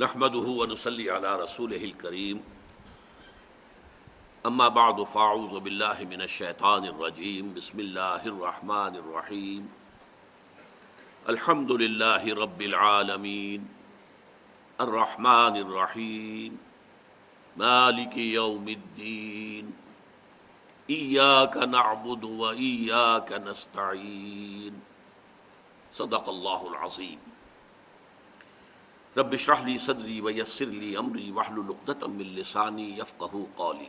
نحمده ونصلي على رسوله الكريم اما بعد فاعوذ بالله من الشيطان الرجيم بسم الله الرحمن الرحيم الحمد لله رب العالمين الرحمن الرحيم مالك يوم الدين إياك نعبد وإياك نستعين صدق الله العظيم رب اشرح لي صدري ويسر لي امري واحلل عقدة من لساني يفقهوا قولي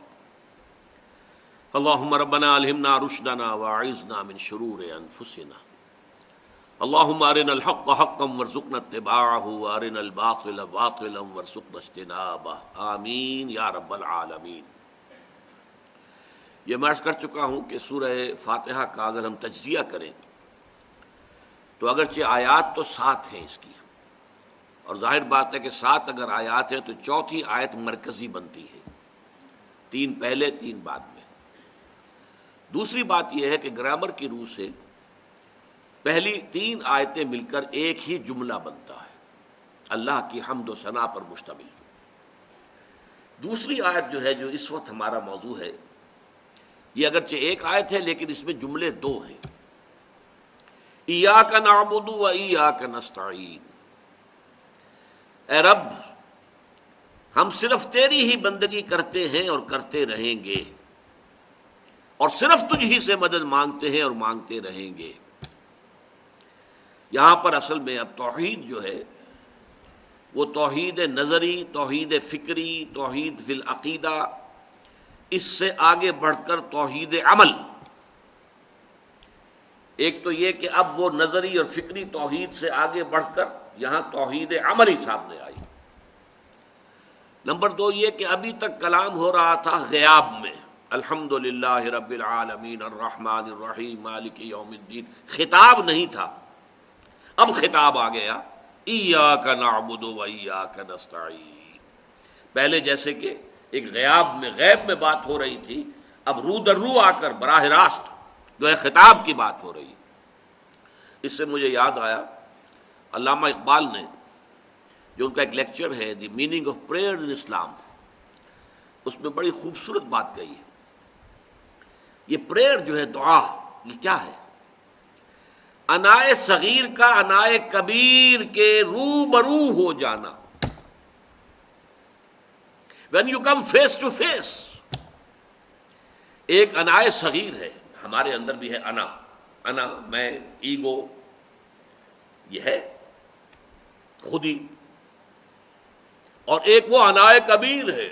اللهم ربنا الهمنا رشدنا واعذنا من شرور انفسنا اللهم ارنا الحق حقا وارزقنا اتباعه وارنا الباطل باطلا وارزقنا اجتنابه آمین یا رب العالمین۔ یہ میں عرض کر چکا ہوں کہ سورہ فاتحہ کا اگر ہم تجزیہ کریں تو اگرچہ آیات تو 7 ہیں اس کی، اور ظاہر بات ہے کہ 7 اگر آیات ہیں تو چوتھی آیت مرکزی بنتی ہے، 3 پہلے 3 بعد میں۔ دوسری بات یہ ہے کہ گرامر کی روح سے پہلی 3 آیتیں مل کر ایک ہی جملہ بنتا ہے، اللہ کی حمد و ثنا پر مشتمل۔ دوسری آیت جو ہے، جو اس وقت ہمارا موضوع ہے، یہ اگرچہ ایک آیت ہے لیکن اس میں جملے 2 ہیں۔ ایاک نعبد و ایاک نستعین، اے رب ہم صرف تیری ہی بندگی کرتے ہیں اور کرتے رہیں گے، اور صرف تجھ ہی سے مدد مانگتے ہیں اور مانگتے رہیں گے۔ یہاں پر اصل میں اب توحید جو ہے وہ توحید نظری، توحید فکری، توحید فی العقیدہ، اس سے آگے بڑھ کر توحید عمل۔ ایک تو یہ کہ اب وہ نظری اور فکری توحید سے آگے بڑھ کر یہاں توحید عملی سامنے آئی۔ نمبر 2 یہ کہ ابھی تک کلام ہو رہا تھا غیاب میں، الحمدللہ رب العالمین الرحمن الرحیم مالک یوم الدین، خطاب نہیں تھا، اب خطاب آ گیا، ایاک نعبد و ایاک نستعین۔ پہلے جیسے کہ ایک غیب میں بات ہو رہی تھی، اب رو در رو آ کر براہ راست جو ہے خطاب کی بات ہو رہی ہے۔ اس سے مجھے یاد آیا علامہ اقبال نے، جو ان کا ایک لیکچر ہے دی میننگ آف پریئر ان اسلام، اس میں بڑی خوبصورت بات کہی ہے۔ یہ پریئر جو ہے، دعا، یہ کیا ہے؟ انائے صغیر کا انائے کبیر کے روبرو ہو جانا، when you come face to face۔ ایک انائے صغیر ہے، ہمارے اندر بھی ہے انا، میں، ایگو، یہ ہے خودی، اور ایک وہ انائے کبیر ہے،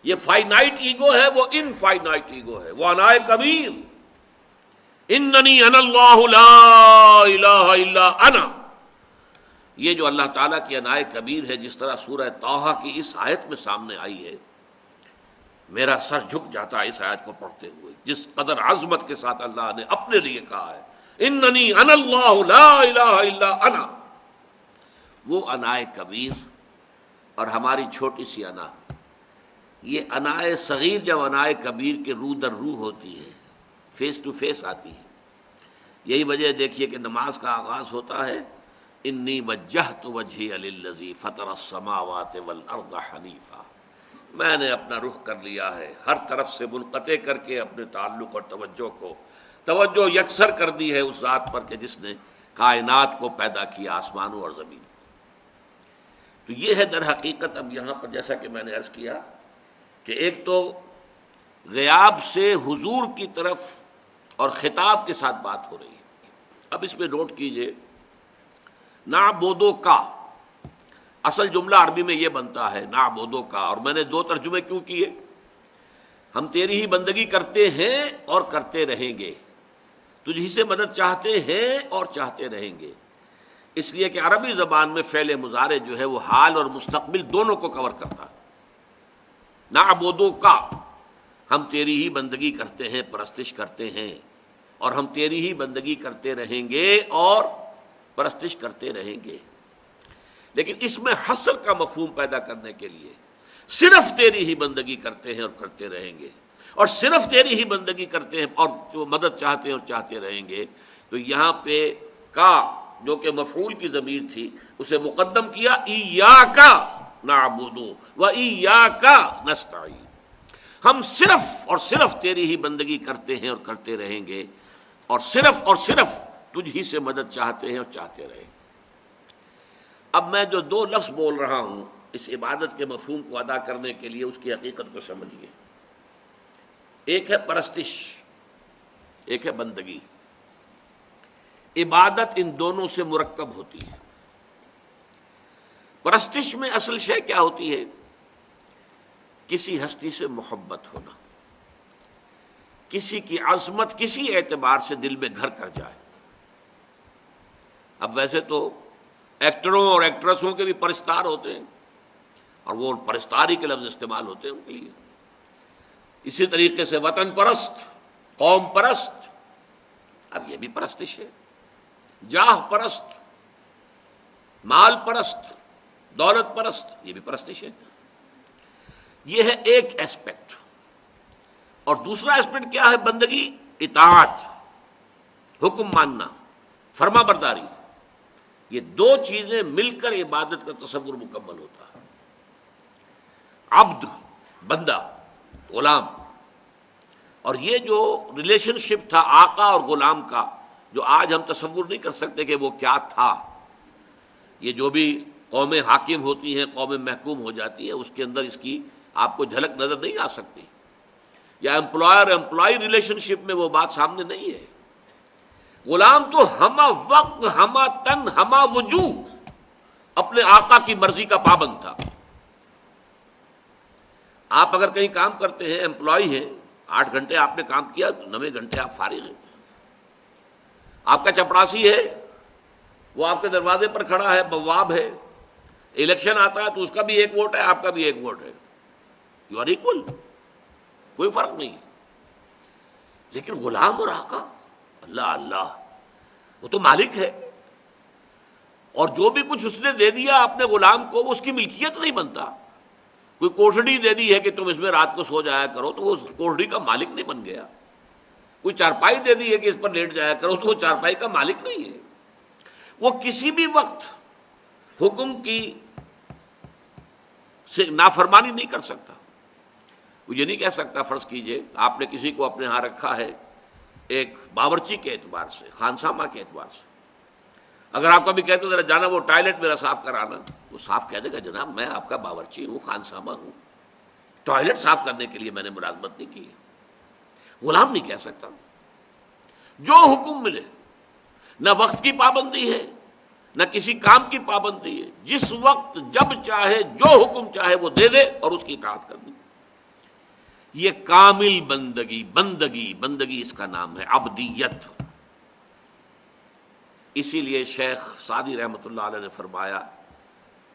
یہ فائنائٹ ایگو ہے، وہ انفائنائٹ ایگو ہے، وہ انائے کبیر، اننی انا اللہ لا الہ الا انا۔ یہ جو اللہ تعالیٰ کی انائے کبیر ہے، جس طرح سورہ طٰہٰ کی اس آیت میں سامنے آئی ہے، میرا سر جھک جاتا ہے اس آیت کو پڑھتے ہوئے، جس قدر عظمت کے ساتھ اللہ نے اپنے لیے کہا ہے، اننی انا اللہ لا الہ الا انا۔ وہ انائے کبیر اور ہماری چھوٹی سی انا، یہ انائے صغیر جب انائے کبیر کے رو در رو ہوتی ہے، فیس ٹو فیس آتی ہے۔ یہی وجہ دیکھیے کہ نماز کا آغاز ہوتا ہے، انی وجہت وجہی للذی فطر السماوات والارض حنیفا، میں نے اپنا رخ کر لیا ہے ہر طرف سے منقطع کر کے اپنے تعلق اور توجہ یکسر کر دی ہے اس ذات پر کہ جس نے کائنات کو پیدا کیا، آسمانوں اور زمین۔ تو یہ ہے در حقیقت اب یہاں پر، جیسا کہ میں نے عرض کیا کہ ایک تو غیاب سے حضور کی طرف اور خطاب کے ساتھ بات ہو رہی ہے۔ اب اس میں نوٹ کیجئے، نعبدو کا اصل جملہ عربی میں یہ بنتا ہے، نعبدو کا، اور میں نے 2 ترجمے کیوں کیے؟ ہم تیری ہی بندگی کرتے ہیں اور کرتے رہیں گے، تجھ ہی سے مدد چاہتے ہیں اور چاہتے رہیں گے، اس لیے کہ عربی زبان میں فعل مضارع جو ہے وہ حال اور مستقبل دونوں کو کور کرتا ہے۔ نعبدو کا، ہم تیری ہی بندگی کرتے ہیں، پرستش کرتے ہیں، اور ہم تیری ہی بندگی کرتے رہیں گے اور پرستش کرتے رہیں گے۔ لیکن اس میں حصر کا مفہوم پیدا کرنے کے لیے صرف تیری ہی بندگی کرتے ہیں اور کرتے رہیں گے، اور صرف تیری ہی بندگی کرتے ہیں اور مدد چاہتے ہیں اور چاہتے رہیں گے، تو یہاں پہ کا جو کہ مفعول کی ضمیر تھی اسے مقدم کیا، ایاک نعبد و ایاک نستعین، ہم صرف اور صرف تیری ہی بندگی کرتے ہیں اور کرتے رہیں گے، اور صرف تجھ ہی سے مدد چاہتے ہیں اور چاہتے رہیں گے۔ اب میں جو دو لفظ بول رہا ہوں اس عبادت کے مفہوم کو ادا کرنے کے لیے اس کی حقیقت کو سمجھیے۔ ایک ہے پرستش، ایک ہے بندگی۔ عبادت ان دونوں سے مرکب ہوتی ہے۔ پرستش میں اصل شے کیا ہوتی ہے؟ کسی ہستی سے محبت ہونا، کسی کی عظمت کسی اعتبار سے دل میں گھر کر جائے۔ اب ویسے تو ایکٹروں اور ایکٹریسوں کے بھی پرستار ہوتے ہیں، اور وہ پرستاری کے لفظ استعمال ہوتے ہیں ان کے لیے۔ اسی طریقے سے وطن پرست، قوم پرست، اب یہ بھی پرستش ہے۔ جاہ پرست، مال پرست، دولت پرست، یہ بھی پرستش ہے۔ یہ ہے ایک ایسپیکٹ۔ اور دوسرا ایسپیکٹ کیا ہے؟ بندگی، اطاعت، حکم ماننا، فرما برداری۔ یہ دو چیزیں مل کر عبادت کا تصور مکمل ہوتا ہے۔ عبد، بندہ، غلام، اور یہ جو ریلیشن شپ تھا آقا اور غلام کا، جو آج ہم تصور نہیں کر سکتے کہ وہ کیا تھا۔ یہ جو بھی قومیں حاکم ہوتی ہیں، قومیں محکوم ہو جاتی ہیں، اس کے اندر اس کی آپ کو جھلک نظر نہیں آ سکتی، یا امپلائر امپلائی ریلیشن شپ میں وہ بات سامنے نہیں ہے۔ غلام تو ہمہ وقت، ہمہ تن، ہمہ وجوہ اپنے آقا کی مرضی کا پابند تھا۔ آپ اگر کہیں کام کرتے ہیں، امپلائی ہیں، 8 گھنٹے آپ نے کام کیا، 9 گھنٹے آپ فارغ ہیں۔ آپ کا چپڑاسی ہے، وہ آپ کے دروازے پر کھڑا ہے، بواب ہے، الیکشن آتا ہے تو اس کا بھی ایک ووٹ ہے، آپ کا بھی ایک ووٹ ہے، یو آر ایکول، کوئی فرق نہیں۔ لیکن غلام اور آقا، اللہ اللہ، وہ تو مالک ہے، اور جو بھی کچھ اس نے دے دیا اپنے غلام کو وہ اس کی ملکیت نہیں بنتا۔ کوئی کوٹھڑی دے دی ہے کہ تم اس میں رات کو سو جایا کرو تو وہ اس کوٹھڑی کا مالک نہیں بن گیا۔ کوئی چارپائی دے دی ہے کہ اس پر لیٹ جایا کرو تو وہ چارپائی کا مالک نہیں ہے۔ وہ کسی بھی وقت حکم کی سے نافرمانی نہیں کر سکتا۔ وہ یہ نہیں کہہ سکتا، فرض کیجئے آپ نے کسی کو اپنے ہاں رکھا ہے ایک باورچی کے اعتبار سے، خانسامہ کے اعتبار سے، اگر آپ کبھی کہتے ذرا جانا وہ ٹوائلٹ میرا صاف کرانا، وہ صاف کہہ دے گا جناب میں آپ کا باورچی ہوں، خانسامہ ہوں، ٹوائلٹ صاف کرنے کے لیے میں نے ملازمت نہیں کی ہے۔ غلام نہیں کہہ سکتا۔ جو حکم ملے، نہ وقت کی پابندی ہے نہ کسی کام کی پابندی ہے، جس وقت جب چاہے جو حکم چاہے وہ دے دے اور اس کی اطاعت کر دے۔ یہ کامل بندگی اس کا نام ہے، عبدیت۔ اسی لیے شیخ سعدی رحمۃ اللہ علیہ نے فرمایا،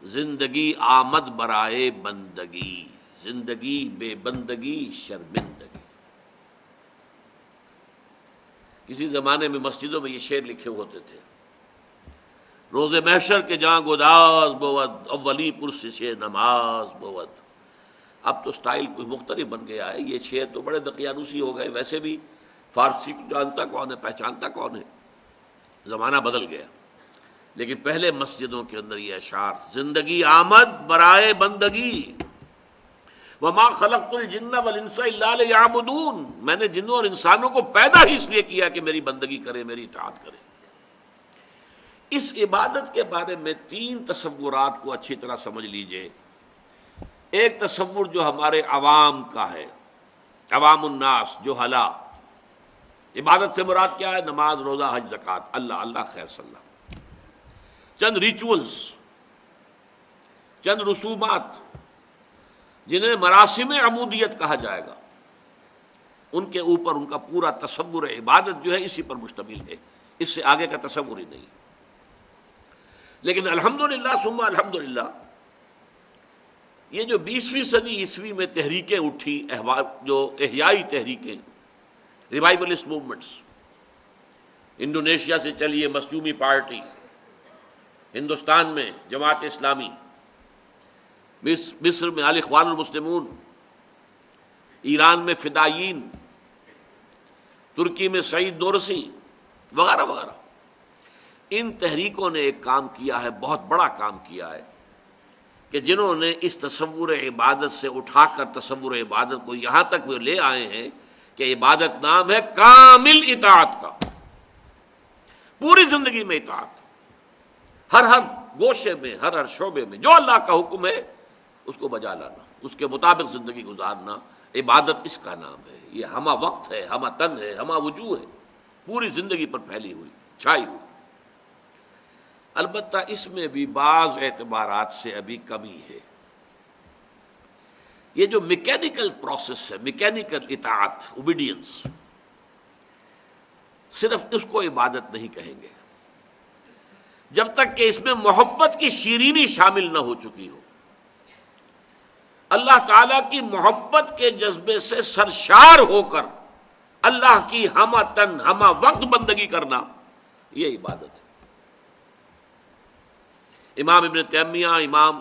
زندگی آمد برائے بندگی، زندگی بے بندگی شرمندگی۔ کسی زمانے میں مسجدوں میں یہ شعر لکھے ہوتے تھے، روز محشر کے جہاں گداز بود، اولی پرسش نماز بود۔ اب تو سٹائل کوئی مختلف بن گیا ہے، یہ شعر تو بڑے دقیانوسی ہو گئے، ویسے بھی فارسی کو جانتا کون ہے، پہچانتا کون ہے، زمانہ بدل گیا۔ لیکن پہلے مسجدوں کے اندر یہ اشعار، زندگی آمد برائے بندگی، وما خلقت الجن والانس الا لیعبدون، میں نے جنوں اور انسانوں کو پیدا ہی اس لیے کیا کہ میری بندگی کرے، میری اطاعت کرے۔ اس عبادت کے بارے میں 3 تصورات کو اچھی طرح سمجھ لیجئے۔ ایک تصور جو ہمارے عوام کا ہے، عوام الناس، جہلا، عبادت سے مراد کیا ہے؟ نماز، روزہ، حج، زکوٰۃ، اللہ اللہ خیر صلی اللہ، چند ریچولز، چند رسومات جنہیں مراسم عبودیت کہا جائے گا، ان کے اوپر ان کا پورا تصور عبادت جو ہے اسی پر مشتمل ہے، اس سے آگے کا تصور ہی نہیں۔ لیکن الحمدللہ ثم الحمدللہ، یہ جو 20ویں صدی عیسوی میں تحریکیں اٹھی، جو احیائی تحریکیں، ریوائولسٹ موومنٹس، انڈونیشیا سے چلیے مسجومی پارٹی، ہندوستان میں جماعت اسلامی، مصر میں الاخوان المسلمون، ایران میں فدائیین، ترکی میں سعید نورسی وغیرہ وغیرہ، ان تحریکوں نے ایک کام کیا ہے، بہت بڑا کام کیا ہے، کہ جنہوں نے اس تصور عبادت سے اٹھا کر تصور عبادت کو یہاں تک وہ لے آئے ہیں کہ عبادت نام ہے کامل اطاعت کا، پوری زندگی میں اطاعت، ہر گوشے میں، ہر شعبے میں جو اللہ کا حکم ہے اس کو بجا لانا، اس کے مطابق زندگی گزارنا، عبادت اس کا نام ہے۔ یہ ہمہ وقت ہے، ہمہ تن ہے، ہمہ وجوہ ہے، پوری زندگی پر پھیلی ہوئی، چھائی ہوئی۔ البتہ اس میں بھی بعض اعتبارات سے ابھی کمی ہے۔ یہ جو میکینیکل پروسیس ہے، میکینیکل اطاعت، اوبیڈینس، صرف اس کو عبادت نہیں کہیں گے جب تک کہ اس میں محبت کی شیرینی شامل نہ ہو چکی ہو۔ اللہ تعالیٰ کی محبت کے جذبے سے سرشار ہو کر اللہ کی ہمہ تن ہمہ وقت بندگی کرنا، یہ عبادت ہے۔ امام ابن تیمیہ، امام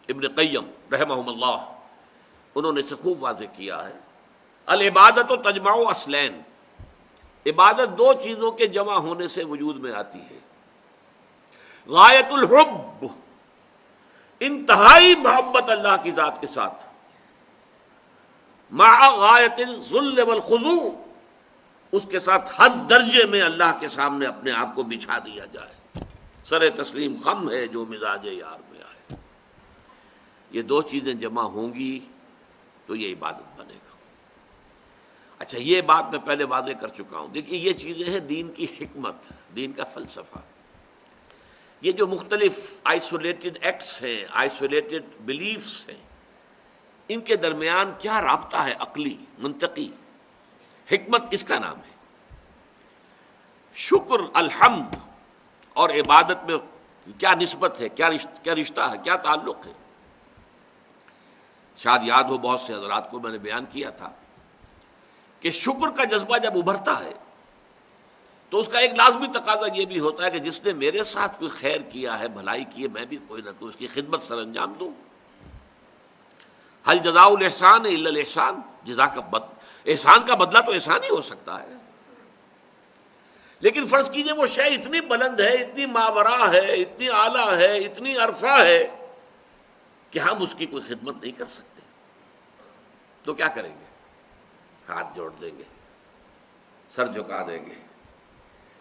ابن قیم رحمہم اللہ، انہوں نے اسے خوب واضح کیا ہے۔ العبادت و تجمع اصلین، عبادت دو چیزوں کے جمع ہونے سے وجود میں آتی ہے۔ غایت الحب، انتہائی محبت اللہ کی ذات کے ساتھ، مع غایت الذل والخضوع، اس کے ساتھ حد درجے میں اللہ کے سامنے اپنے آپ کو بچھا دیا جائے، سر تسلیم خم ہے جو مزاج یار میں آئے۔ یہ دو چیزیں جمع ہوں گی تو یہ عبادت بنے گا۔ اچھا، یہ بات میں پہلے واضح کر چکا ہوں۔ دیکھیے، یہ چیزیں ہیں دین کی حکمت، دین کا فلسفہ۔ یہ جو مختلف آئسولیٹڈ ایکٹس ہیں، آئسولیٹڈ بلیفس ہیں، ان کے درمیان کیا رابطہ ہے عقلی، منطقی؟ حکمت اس کا نام ہے۔ شکر، الحمد اور عبادت میں کیا نسبت ہے، کیا رشتہ ہے، کیا تعلق ہے؟ شاید یاد ہو بہت سے حضرات کو میں نے بیان کیا تھا کہ شکر کا جذبہ جب ابھرتا ہے تو اس کا ایک لازمی تقاضا یہ بھی ہوتا ہے کہ جس نے میرے ساتھ کوئی خیر کیا ہے، بھلائی کی ہے، میں بھی کوئی نہ کوئی اس کی خدمت سر انجام دوں۔ حل جزاء الاحسان الا الاحسان، احسان کا بدلہ تو احسان ہی ہو سکتا ہے۔ لیکن فرض کیجئے وہ شے اتنی بلند ہے، اتنی ماورا ہے، اتنی اعلیٰ ہے، اتنی عرفہ ہے کہ ہم اس کی کوئی خدمت نہیں کر سکتے، تو کیا کریں گے؟ ہاتھ جوڑ دیں گے، سر جھکا دیں گے،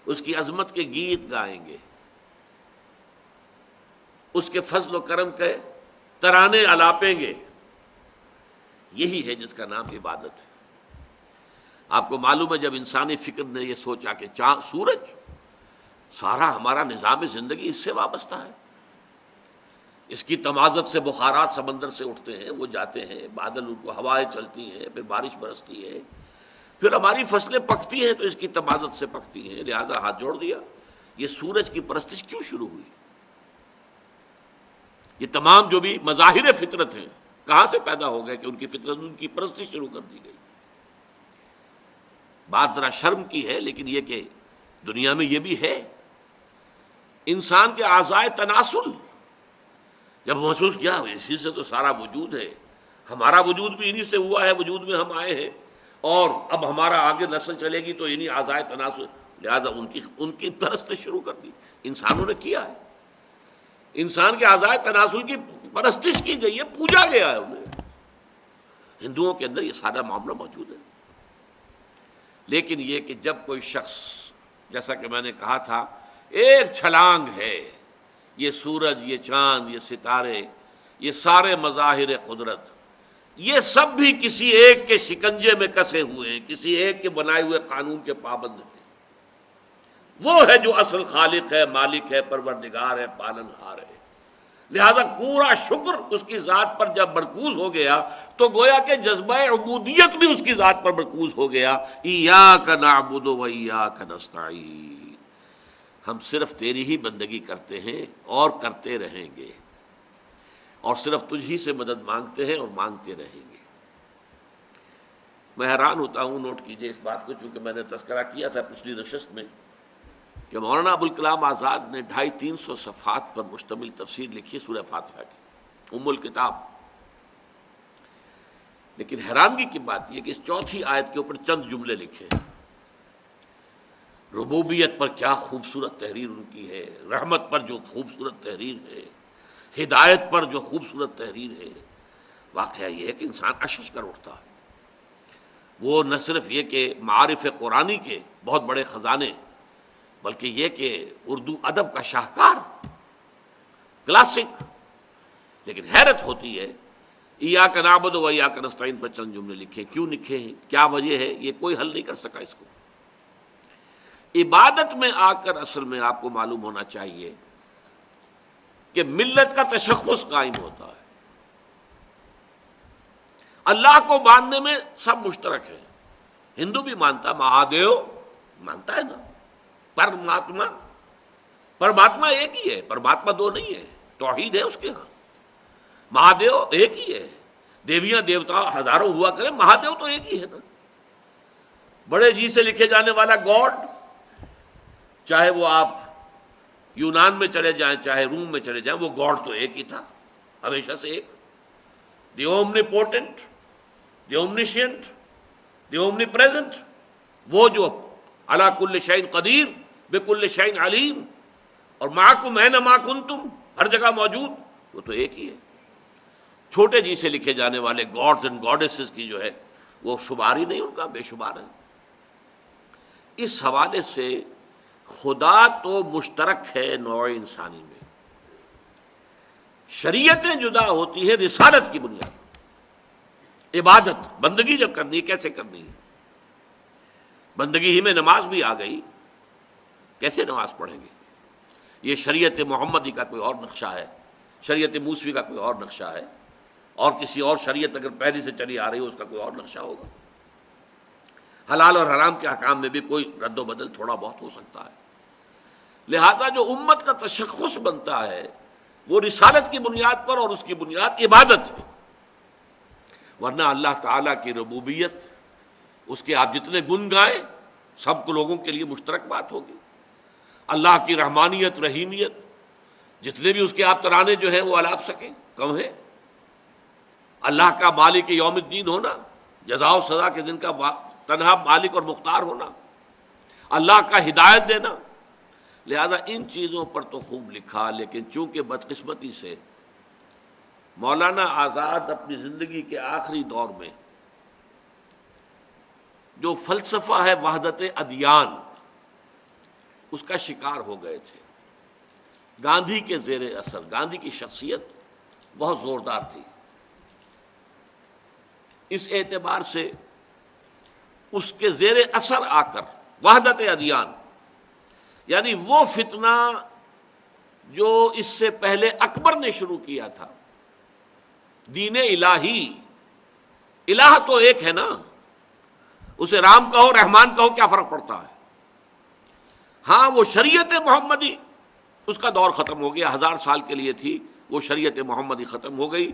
اس کی عظمت کے گیت گائیں گے، اس کے فضل و کرم کے ترانے الاپیں گے۔ یہی ہے جس کا نام عبادت ہے۔ آپ کو معلوم ہے جب انسانی فکر نے یہ سوچا کہ چاند، سورج، سارا ہمارا نظام زندگی اس سے وابستہ ہے، اس کی تمازت سے بخارات سمندر سے اٹھتے ہیں، وہ جاتے ہیں، بادل ان کو ہوائیں چلتی ہیں، پھر بارش برستی ہے، پھر ہماری فصلیں پکتی ہیں تو اس کی تمازت سے پکتی ہیں، لہذا ہاتھ جوڑ دیا۔ یہ سورج کی پرستش کیوں شروع ہوئی؟ یہ تمام جو بھی مظاہر فطرت ہیں کہاں سے پیدا ہو گئے کہ ان کی فطرت، ان کی پرستش شروع کر دی گئی؟ بات ذرا شرم کی ہے، لیکن یہ کہ دنیا میں یہ بھی ہے۔ انسان کے اعضائے تناسل جب محسوس کیا اسی سے تو سارا وجود ہے، ہمارا وجود بھی انہی سے ہوا ہے، وجود میں ہم آئے ہیں، اور اب ہمارا آگے نسل چلے گی تو انہی اعضائے تناسل، لہذا ان کی پرستش شروع کر دی۔ انسانوں نے کیا ہے، انسان کے اعضائے تناسل کی پرستش کی گئی ہے، پوجا گیا ہے انہیں۔ ہندوؤں کے اندر یہ سارا معاملہ موجود ہے۔ لیکن یہ کہ جب کوئی شخص، جیسا کہ میں نے کہا تھا، ایک چھلانگ ہے، یہ سورج، یہ چاند، یہ ستارے، یہ سارے مظاہر قدرت، یہ سب بھی کسی ایک کے شکنجے میں کسے ہوئے ہیں، کسی ایک کے بنائے ہوئے قانون کے پابند ہیں۔ وہ ہے جو اصل خالق ہے، مالک ہے، پروردگار ہے، پالن ہار ہے۔ لہذا پورا شکر اس کی ذات پر جب مرکوز ہو گیا تو گویا کہ جذبہ عبودیت بھی اس کی ذات پر مرکوز ہو گیا۔ ایاک نعبد و ایاک نستعین، ہم صرف تیری ہی بندگی کرتے ہیں اور کرتے رہیں گے، اور صرف تجھ ہی سے مدد مانگتے ہیں اور مانگتے رہیں گے۔ میں حیران ہوتا ہوں، نوٹ کیجئے اس بات کو، چونکہ میں نے تذکرہ کیا تھا پچھلی نشست میں کہ مولانا ابوالکلام آزاد نے 250-300 صفحات پر مشتمل تفسیر لکھی سورہ فاتحہ کی، ام الکتاب۔ لیکن حیرانگی کی بات یہ کہ اس چوتھی آیت کے اوپر چند جملے لکھے ہیں۔ ربوبیت پر کیا خوبصورت تحریر ان کی ہے، رحمت پر جو خوبصورت تحریر ہے، ہدایت پر جو خوبصورت تحریر ہے۔ واقعہ یہ ہے کہ انسان اشش کر اٹھتا ہے۔ وہ نہ صرف یہ کہ معارف قرآنی کے بہت بڑے خزانے، بلکہ یہ کہ اردو ادب کا شاہکار، کلاسک۔ لیکن حیرت ہوتی ہے، ایاک نعبد و ایاک نستعین پر چند جملے لکھے، کیوں لکھے ہیں، کیا وجہ ہے، یہ کوئی حل نہیں کر سکا اس کو۔ عبادت میں آ کر اصل میں آپ کو معلوم ہونا چاہیے کہ ملت کا تشخص قائم ہوتا ہے۔ اللہ کو ماننے میں سب مشترک ہے، ہندو بھی مانتا، مہادیو مانتا ہے نا، پرماتما ایک ہی ہے، پرماتما دو نہیں ہے، توحید ہے اس کے ہاں۔ مہادیو ایک ہی ہے، دیویاں دیوتا ہزاروں ہوا کریں، مہادیو تو ایک ہی ہے نا۔ بڑے جی سے لکھے جانے والا گاڈ، چاہے وہ آپ یونان میں چلے جائیں چاہے روم میں چلے جائیں، وہ گاڈ تو ایک ہی تھا، ہمیشہ سے ایک۔ دی اومنی پوٹنٹ، دی اومنیشینٹ، دی اومنی پریزنٹ، وہ جو علی کل شیء قدیر بکل شیء علیم، اور معکم اینما کنتم، ہر جگہ موجود، وہ تو ایک ہی ہے۔ چھوٹے جی سے لکھے جانے والے گاڈز اینڈ گاڈیسز کی جو ہے وہ شمار ہی نہیں ان کا، بے شمار ہے۔ اس حوالے سے خدا تو مشترک ہے نوع انسانی میں، شریعتیں جدا ہوتی ہیں رسالت کی بنیاد پر۔ عبادت، بندگی جب کرنی ہے، کیسے کرنی ہے؟ بندگی ہی میں نماز بھی آ گئی، کیسے نماز پڑھیں گے؟ یہ شریعت محمدی کا کوئی اور نقشہ ہے، شریعت موسوی کا کوئی اور نقشہ ہے، اور کسی اور شریعت اگر پہلے سے چلی آ رہی ہو اس کا کوئی اور نقشہ ہوگا۔ حلال اور حرام کے احکام میں بھی کوئی رد و بدل تھوڑا بہت ہو سکتا ہے۔ لہذا جو امت کا تشخص بنتا ہے وہ رسالت کی بنیاد پر، اور اس کی بنیاد عبادت ہے۔ ورنہ اللہ تعالیٰ کی ربوبیت، اس کے آپ جتنے گن گائیں سب کو لوگوں کے لیے مشترک بات ہوگی۔ اللہ کی رحمانیت، رحیمیت، جتنے بھی اس کے آپ ترانے جو ہیں وہ الاپ سکیں کم ہے۔ اللہ کا مالک یوم الدین ہونا، جزا و سزا کے دن کا تنہا مالک اور مختار ہونا، اللہ کا ہدایت دینا۔ لہذا ان چیزوں پر تو خوب لکھا، لیکن چونکہ بدقسمتی سے مولانا آزاد اپنی زندگی کے آخری دور میں جو فلسفہ ہے وحدت ادیان، اس کا شکار ہو گئے تھے۔ گاندھی کے زیر اثر، گاندھی کی شخصیت بہت زوردار تھی، اس اعتبار سے اس کے زیر اثر آ کر وحدت ادیان، یعنی وہ فتنہ جو اس سے پہلے اکبر نے شروع کیا تھا، دین الہی، الہ تو ایک ہے نا، اسے رام کہو رحمان کہو کیا فرق پڑتا ہے؟ ہاں وہ شریعت محمدی، اس کا دور ختم ہو گیا، 1000 سال کے لیے تھی وہ شریعت محمدی، ختم ہو گئی۔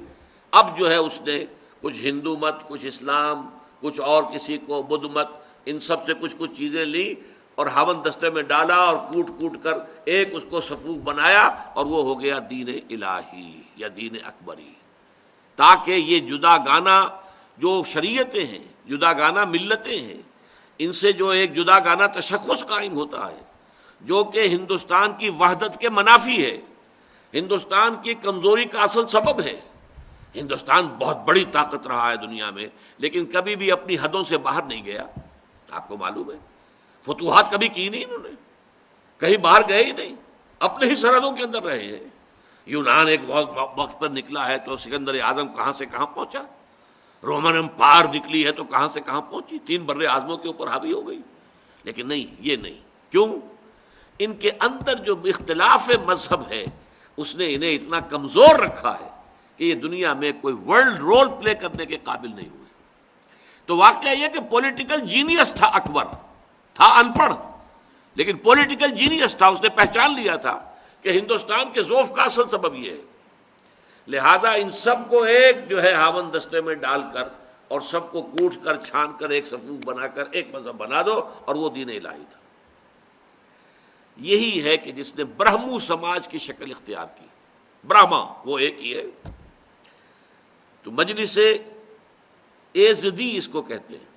اب جو ہے اس نے کچھ ہندو مت، کچھ اسلام، کچھ اور کسی کو بدھ مت، ان سب سے کچھ چیزیں لی اور ہاون دستے میں ڈالا اور کوٹ کوٹ کر ایک اس کو صفوف بنایا، اور وہ ہو گیا دین الہی یا دین اکبری۔ تاکہ یہ جدا گانا جو شریعتیں ہیں، جدا گانا ملتیں ہیں، ان سے جو ایک جدا گانا تشخص قائم ہوتا ہے جو کہ ہندوستان کی وحدت کے منافی ہے، ہندوستان کی کمزوری کا اصل سبب ہے۔ ہندوستان بہت بڑی طاقت رہا ہے دنیا میں، لیکن کبھی بھی اپنی حدوں سے باہر نہیں گیا، آپ کو معلوم ہے۔ فتوحات کبھی کی نہیں انہوں نے، کہیں باہر گئے ہی نہیں، اپنے ہی سرحدوں کے اندر رہے ہیں۔ یونان ایک بہت وقت پر نکلا ہے تو سکندر اعظم کہاں سے کہاں پہنچا، رومن امپائر نکلی ہے تو کہاں سے کہاں پہنچی، 3 بر اعظموں کے اوپر حاوی ہو گئی۔ لیکن نہیں، یہ نہیں، کیوں؟ ان کے اندر جو اختلاف مذہب ہے اس نے انہیں اتنا کمزور رکھا ہے کہ یہ دنیا میں کوئی ورلڈ رول پلے کرنے کے قابل نہیں ہوئے۔ تو واقعہ یہ کہ پولیٹیکل جینیس تھا اکبر، تھا ان پڑھ لیکن پولیٹیکل جینیس تھا، اس نے پہچان لیا تھا کہ ہندوستان کے ذوف کا اصل سبب یہ ہے۔ لہذا ان سب کو ایک جو ہے ہاون دستے میں ڈال کر اور سب کو کوٹ کر چھان کر ایک صفوف بنا کر ایک مذہب بنا دو، اور وہ دین الہی تھا۔ یہی ہے کہ جس نے برہمو سماج کی شکل اختیار کی، برہما وہ ایک ہی ہے۔ تو مجلس ایزدی اس کو کہتے ہیں۔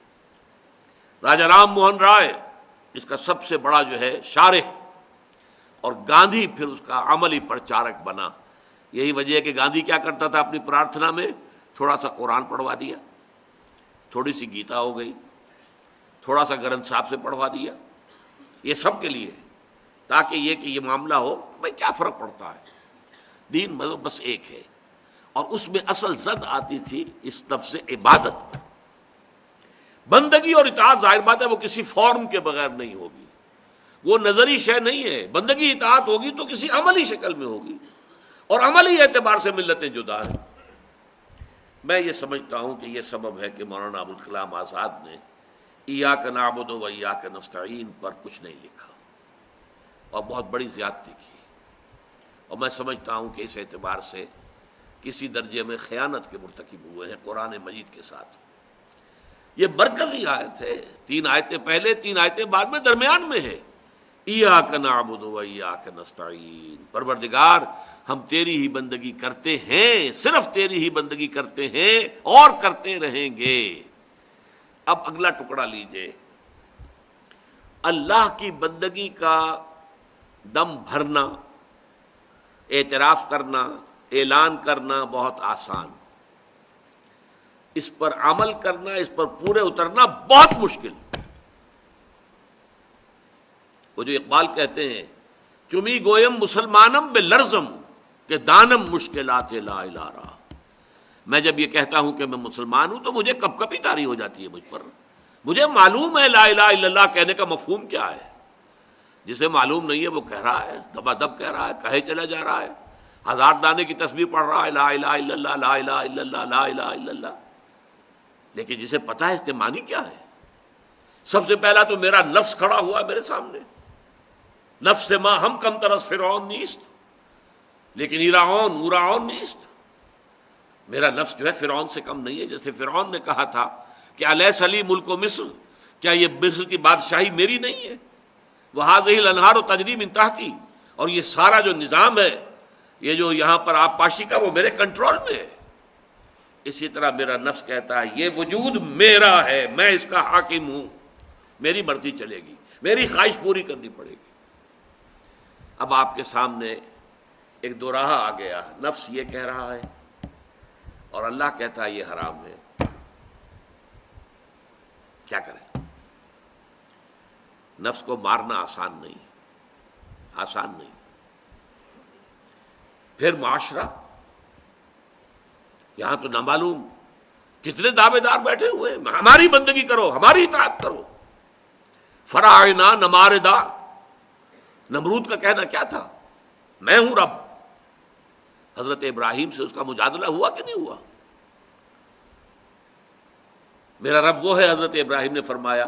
راجا رام موہن رائے اس کا سب سے بڑا جو ہے شارح، اور گاندھی پھر اس کا عملی پرچارک بنا۔ یہی وجہ ہے کہ گاندھی کیا کرتا تھا اپنی پرارتھنا میں؟ تھوڑا سا قرآن پڑھوا دیا، تھوڑی سی گیتا ہو گئی، تھوڑا سا گرنتھ صاحب سے پڑھوا دیا، یہ سب کے لیے، تاکہ یہ معاملہ ہو بھائی کیا فرق پڑتا ہے، دین مذہب بس ایک ہے۔ اور اس میں اصل زد آتی تھی اس لفظ عبادت پر۔ بندگی اور اطاعت ظاہر بات ہے وہ کسی فارم کے بغیر نہیں ہوگی، وہ نظری شے نہیں ہے۔ بندگی اطاعت ہوگی تو کسی عملی شکل میں ہوگی، اور عملی اعتبار سے ملتیں جدا ہیں۔ میں یہ سمجھتا ہوں کہ یہ سبب ہے کہ مولانا ابوالکلام آزاد نے ایاک نعبد و ایاک نستعین پر کچھ نہیں لکھا، اور بہت بڑی زیادتی کی، اور میں سمجھتا ہوں کہ اس اعتبار سے کسی درجے میں خیانت کے مرتکب ہوئے ہیں قرآن مجید کے ساتھ۔ یہ مرکزی آیت ہے، 3 آیتیں پہلے 3 آیتیں بعد میں، درمیان میں ہے ایاک نعبد و ایاک نستعین، پروردگار ہم تیری ہی بندگی کرتے ہیں، صرف تیری ہی بندگی کرتے ہیں اور کرتے رہیں گے۔ اب اگلا ٹکڑا لیجئے، اللہ کی بندگی کا دم بھرنا، اعتراف کرنا، اعلان کرنا بہت آسان، اس پر عمل کرنا، اس پر پورے اترنا بہت مشکل۔ وہ جو اقبال کہتے ہیں چمی گویم مسلمانم بے لرزم کہ دانم مشکلات لا الہ را، میں جب یہ کہتا ہوں کہ میں مسلمان ہوں تو مجھے کب کبھی طاری ہو جاتی ہے مجھ پر۔ مجھے معلوم ہے لا الہ الا اللہ کہنے کا مفہوم کیا ہے، جسے معلوم نہیں ہے وہ کہہ رہا ہے، دبا دب کہہ رہا ہے، کہے چلا جا رہا ہے، 1000 دانے کی تسبیح پڑھ رہا ہے، لا الہ الا اللہ لا الہ الا اللہ لا الہ الا اللہ، لیکن جسے پتا ہے اس کے معنی کیا ہے۔ سب سے پہلا تو میرا نفس کھڑا ہوا ہے میرے سامنے، نفس ما ہم کم ترس فرعون نیست لیکن ایراون موراون نیست، میرا نفس جو ہے فرعون سے کم نہیں ہے۔ جیسے فرعون نے کہا تھا کہ الیس لی ملک مصر، کیا یہ مصر کی بادشاہی میری نہیں ہے، وہذہ الانہار تجری من تحتی، اور یہ سارا جو نظام ہے، یہ جو یہاں پر آبپاشی کا، وہ میرے کنٹرول میں ہے۔ اسی طرح میرا نفس کہتا ہے یہ وجود میرا ہے، میں اس کا حاکم ہوں، میری مرضی چلے گی، میری خواہش پوری کرنی پڑے گی۔ اب آپ کے سامنے ایک دوراہا آ گیا، نفس یہ کہہ رہا ہے اور اللہ کہتا ہے یہ حرام ہے، کیا کریں؟ نفس کو مارنا آسان نہیں، آسان نہیں۔ پھر معاشرہ، یہاں تو نامعلوم کتنے دعوے دار بیٹھے ہوئے ہیں، ہماری بندگی کرو، ہماری اطاعت کرو، فرعنا نماردا، نمرود کا کہنا کیا تھا؟ میں ہوں رب۔ حضرت ابراہیم سے اس کا مجادلہ ہوا کہ نہیں ہوا؟ میرا رب وہ ہے، حضرت ابراہیم نے فرمایا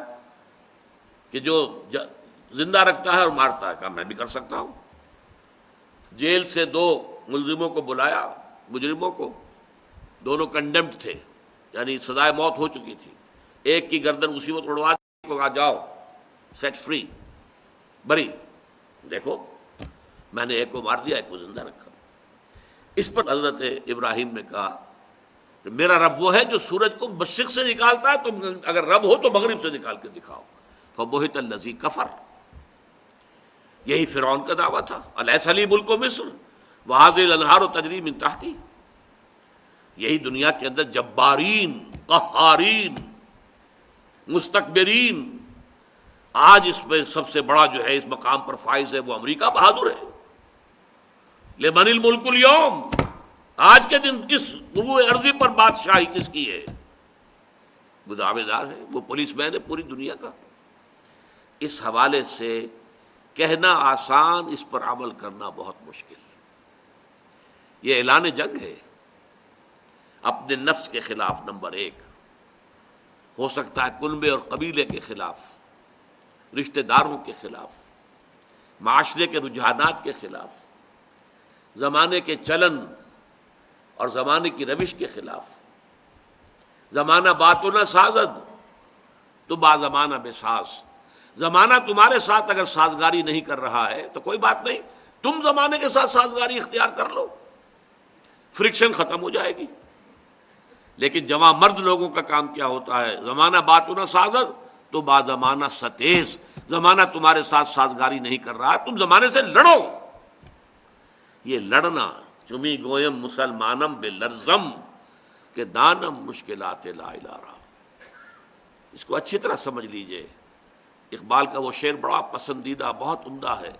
کہ جو زندہ رکھتا ہے اور مارتا ہے، کہا میں بھی کر سکتا ہوں۔ جیل سے 2 ملزموں کو بلایا، مجرموں کو، دونوں کنڈیمڈ تھے، یعنی سزائے موت ہو چکی تھی، ایک کی گردن اسی وقت اڑوا دی، کہا جاؤ سیٹ فری، بری، دیکھو میں نے ایک کو مار دیا، ایک کو زندہ رکھا۔ اس پر حضرت ابراہیم نے کہا کہ میرا رب وہ ہے جو سورج کو مشرق سے نکالتا ہے، تم اگر رب ہو تو مغرب سے نکال کے دکھاؤ۔ فبہت الذی کفر، یہی فرعون کا دعویٰ تھا، الیس لی ملک مصر وہذہ الانہار تجری من تحتی۔ یہی دنیا کے اندر جبارین، قہارین، مستکبرین، آج اس میں سب سے بڑا جو ہے اس مقام پر فائز ہے وہ امریکہ بہادر ہے۔ لمن الملک اليوم، آج کے دن اس روئے ارضی پر بادشاہی کس کی ہے؟ وہ دعوے دار ہے، وہ پولیس مین ہے پوری دنیا کا۔ اس حوالے سے کہنا آسان، اس پر عمل کرنا بہت مشکل۔ یہ اعلان جنگ ہے اپنے نفس کے خلاف، نمبر 1، ہو سکتا ہے کنبے اور قبیلے کے خلاف، رشتہ داروں کے خلاف، معاشرے کے رجحانات کے خلاف، زمانے کے چلن اور زمانے کی روش کے خلاف۔ زمانہ باتوں نہ سازد تو با زمانہ بے ساز، زمانہ تمہارے ساتھ اگر سازگاری نہیں کر رہا ہے تو کوئی بات نہیں، تم زمانے کے ساتھ سازگاری اختیار کر لو، فرکشن ختم ہو جائے گی۔ لیکن جوان مرد لوگوں کا کام کیا ہوتا ہے؟ زمانہ باتوں نہ سازد تو با زمانہ ستیز، زمانہ تمہارے ساتھ سازگاری نہیں کر رہا، تم زمانے سے لڑو۔ یہ لڑنا چمی گویم مسلمانم بے لرزم کہ دانم مشکلات لا الہ رہا، اس کو اچھی طرح سمجھ لیجئے۔ اقبال کا وہ شعر بڑا پسندیدہ، بہت عمدہ ہے۔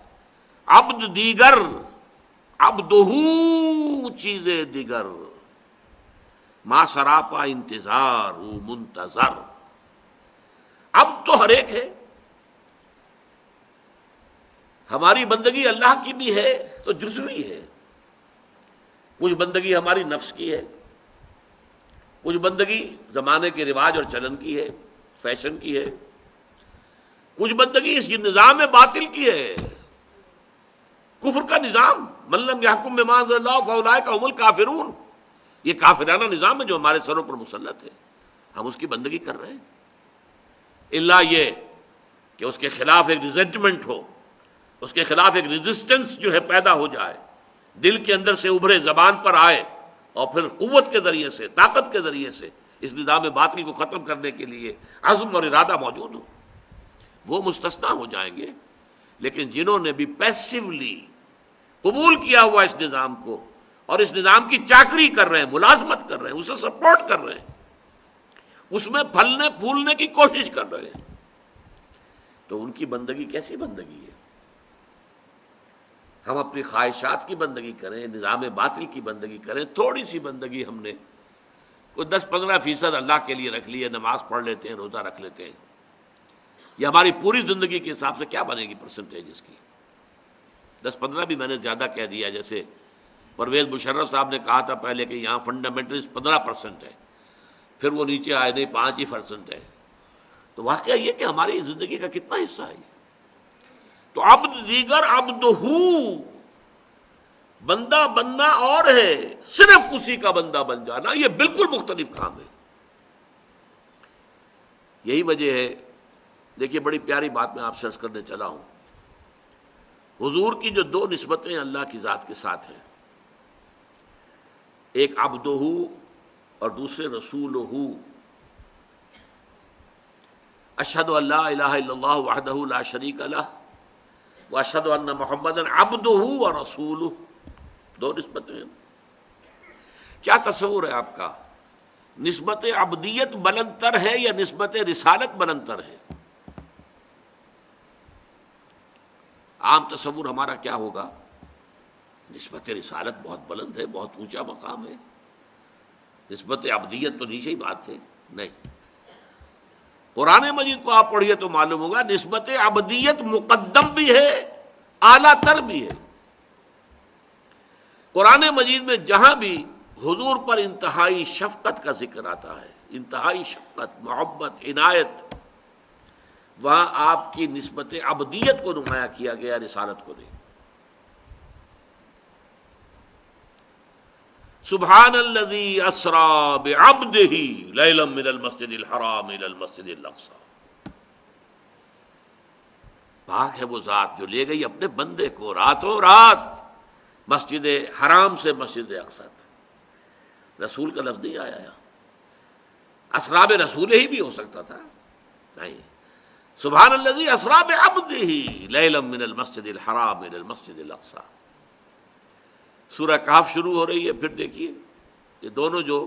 عبد دیگر عبدہو چیز دیگر، ما سراپا انتظار ہو منتظر۔ اب تو ہر ایک ہے، ہماری بندگی اللہ کی بھی ہے تو جزوی ہے، کچھ بندگی ہماری نفس کی ہے، کچھ بندگی زمانے کے رواج اور چلن کی ہے، فیشن کی ہے، کچھ بندگی اس نظام باطل کی ہے، کفر کا نظام، من لم یحکم بما انزل اللہ فاولئک هم الکافرون۔ یہ کافرانہ نظام ہے جو ہمارے سروں پر مسلط ہے، ہم اس کی بندگی کر رہے ہیں، الا یہ کہ اس کے خلاف ایک ریزنٹمنٹ ہو، اس کے خلاف ایک ریزسٹنس جو ہے پیدا ہو جائے، دل کے اندر سے ابھرے، زبان پر آئے، اور پھر قوت کے ذریعے سے، طاقت کے ذریعے سے اس نظام باطل کو ختم کرنے کے لیے عزم اور ارادہ موجود ہو، وہ مستثنیٰ ہو جائیں گے۔ لیکن جنہوں نے بھی پیسیولی قبول کیا ہوا اس نظام کو اور اس نظام کی چاکری کر رہے ہیں، ملازمت کر رہے ہیں، اسے سپورٹ کر رہے ہیں، اس میں پھلنے پھولنے کی کوشش کر رہے ہیں، تو ان کی بندگی کیسی بندگی ہے؟ ہم اپنی خواہشات کی بندگی کریں، نظام باطل کی بندگی کریں، تھوڑی سی بندگی ہم نے کوئی 10-15% اللہ کے لیے رکھ لی ہے، نماز پڑھ لیتے ہیں، روزہ رکھ لیتے ہیں، یہ ہماری پوری زندگی کے حساب سے کیا بنے گی پرسنٹیج اس کی؟ 10-15 بھی میں نے زیادہ کہہ دیا، جیسے پرویز مشرف صاحب نے کہا تھا پہلے کہ یہاں فنڈامنٹلسٹ 15% ہے، پھر وہ نیچے آئے نہیں 5% ہے، تو واقعہ یہ کہ ہماری زندگی کا کتنا حصہ ہے یہ؟ تو عبد دیگر عبدہو، بندہ بننا اور ہے، صرف اسی کا بندہ بن جانا یہ بالکل مختلف کام ہے۔ یہی وجہ ہے، دیکھیے بڑی پیاری بات میں آپ سے عرض کرنے چلا ہوں، حضور کی جو دو نسبتیں اللہ کی ذات کے ساتھ ہیں، ایک عبدہو اور دوسرے رسولہو۔ اشہد ان لا الہ الا اللہ وحدہ لا شریک لہ واشہد ان محمدا عبدہ ورسولہ، دو نسبتیں ہیں۔ کیا تصور ہے آپ کا؟ نسبت عبدیت بلند تر ہے یا نسبت رسالت بلند تر ہے؟ عام تصور ہمارا کیا ہوگا؟ نسبت رسالت بہت بلند ہے، بہت اونچا مقام ہے، نسبت عبدیت تو نیچے ہی بات ہے۔ نہیں، قرآن مجید کو آپ پڑھیے تو معلوم ہوگا نسبت عبدیت مقدم بھی ہے، اعلیٰ تر بھی ہے۔ قرآن مجید میں جہاں بھی حضور پر انتہائی شفقت کا ذکر آتا ہے، انتہائی شفقت، محبت، عنایت، وہاں آپ کی نسبت عبدیت کو نمایاں کیا گیا، رسالت کو نہیں۔ سبحان الذی اسری بعبدہ لیلا من المسجد الحرام الی المسجد الاقصی، پاک ہے وہ ذات جو لے گئی اپنے بندے کو راتوں رات مسجد حرام سے مسجد اقصی تک۔ رسول کا لفظ نہیں آیا، اسرا برسول ہی بھی ہو سکتا تھا، نہیں، سبحان الذی اسری بعبدہ لیلا من المسجد الحرام الی المسجد الاقصی۔ سورہ کہف شروع ہو رہی ہے، پھر دیکھیے یہ دونوں جو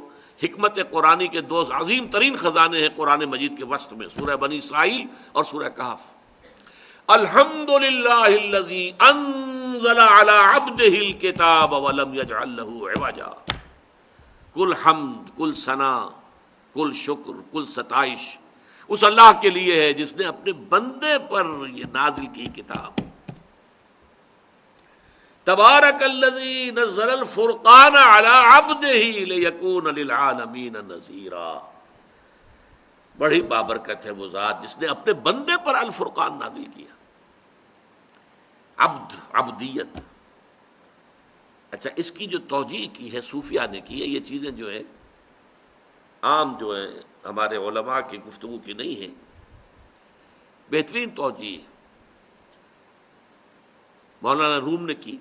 حکمت قرآنی کے دو عظیم ترین خزانے ہیں قرآن مجید کے وسط میں، سورہ بنی اسرائیل اور سورہ کہف۔ الحمد للہ الذی انزل علی عبدہ الکتاب ولم یجعل لہ عوجا، کل حمد، کل ثنا، کل شکر، کل ستائش اس اللہ کے لیے ہے جس نے اپنے بندے پر یہ نازل کی کتاب۔ تبارک الذی نزل الفرقان علی عبدہ لیکون للعالمین نذیرا، بڑی بابرکت ہے وہ ذات جس نے اپنے بندے پر الفرقان نازل کیا۔ عبد، عبدیت، اچھا اس کی جو توجیہ کی ہے صوفیہ نے کی ہے، یہ چیزیں جو ہیں عام جو ہیں ہمارے علماء کی گفتگو کی نہیں ہیں، بہترین توجیہ مولانا روم نے کی۔